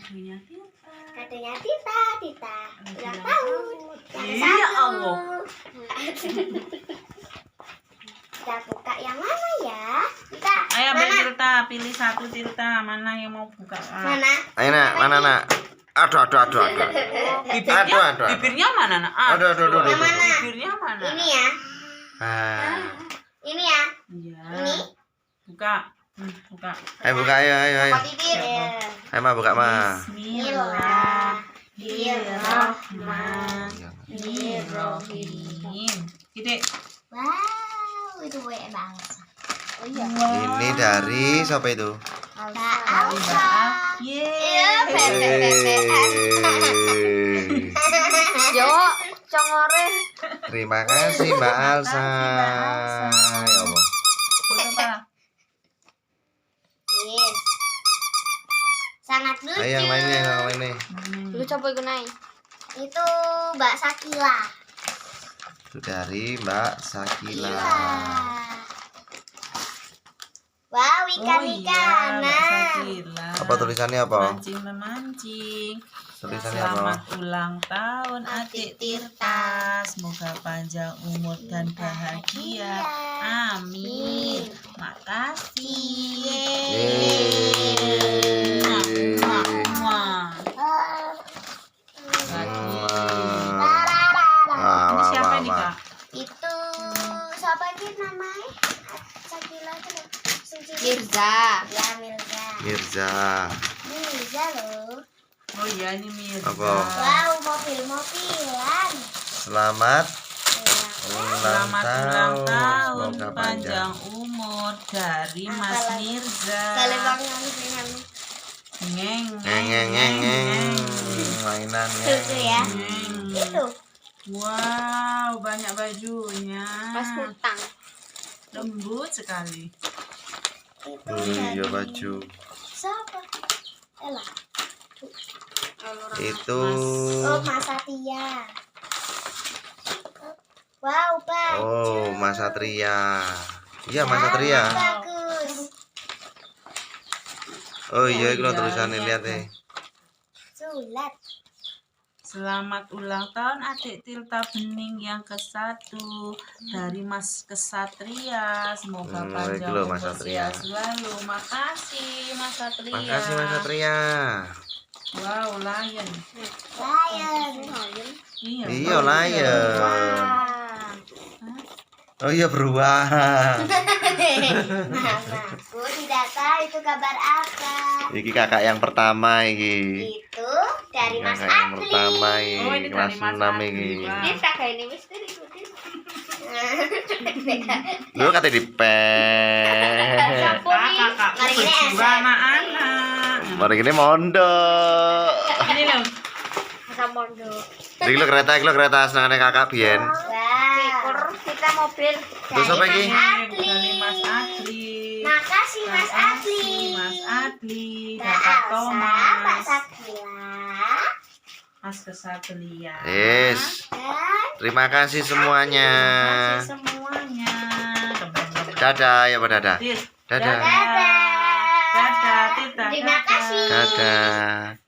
Kadonya Tita ulang tahun. Iya Allah. Kita buka yang mana ya? Kita. Ayo Mana? Tirta, pilih satu Tirta, mana yang mau buka? Mana? Ayo nak, mana nak? Aduh. Bibirnya mana nak? Aduh. Yang mana? Bibirnya mana? Ini ya. Ini ya. Iya. Ini. Buka. Buka. Ayo buka, ayo. Kok bibir? Ayo ma buka ma. Bismillahirrahmanirrahim. Gede. Wow, itu banyak banget. Oh iya. Ini dari siapa itu? Alsa. Yo, congore. Terima kasih Mbak Alsa. Ya Allah. Foto Pak. Yes. Sangat lucu. Ayo yang lainnya. Lu coba ikut naik. Itu Mbak Sakila. Itu dari Mbak Sakila. Iya. Wow, ikan-ikanan. Apa tulisannya apa? Memancing. Tulisannya Selamat apa? ulang tahun Adik Tirta. Semoga panjang umur dan bahagia. Amin. Makasih. Wah. Ini siapa nih Kak? Itu siapa ini namanya? Sakila itu. Mirza. Ya, Mirza. Mirza. Loh. Oh iya ini Mirza. Apa? Wow, mobil-mobilan. Selamat ulang Selamat ulang tahun, Semoga panjang umur dari Mas Apalagi? Mirza. Kali bangun dengan Ngeng. Mainannya. itu ya. Itu. Wow, banyak bajunya. Pas hutang. Lembut sekali. Itu. Iya dari- baju. Siapa? Ella. Itu Oh, Mas Satya. Wow, baju. oh Mas Satria. Iya Mas Satria. Bagus. Oh iya itu iya, tulisannya iya. lihat nih. Sulat. Selamat ulang tahun Adik Tirta Bening yang ke-1 dari Mas Kesatria. Semoga panjang itu loh, umur Mas Satria. sehat selalu. Makasih Mas Satria. Makasih Mas Satria. Wow, lion. Lion. Iya. Iya bagus lion. ya. Oh iya beruang. Mamaku tidak tahu itu kabar apa. Iki kakak yang pertama iki. Itu dari Mas Kakak yang Adli. pertama iki. Oh, ini Kelas dari Mas 6 Adli. iki. Wah. Ini tak kayak ini wis ikutin. Lu kata di pet. Kakak Mari ini berdua SM. anak-anak. Mari gini mondok. Ini loh. Masa mondo. Iki lo kereta senengane kakak biyen. Wow. Kita mobil. Terus apa iki? Dari Mas Adli. Makasih Mas Adli. Mas Adli, Mbak Kakak Alsa, Mbak Thomas, Sakila, Mas Kesatria. Yes. dan Terima kasih semuanya. Terima kasih semuanya. Dadah ya Pak dadah. Tit. Dadah. dadah. Dadah, Tita. Terima Dadah. kasih. Dadah.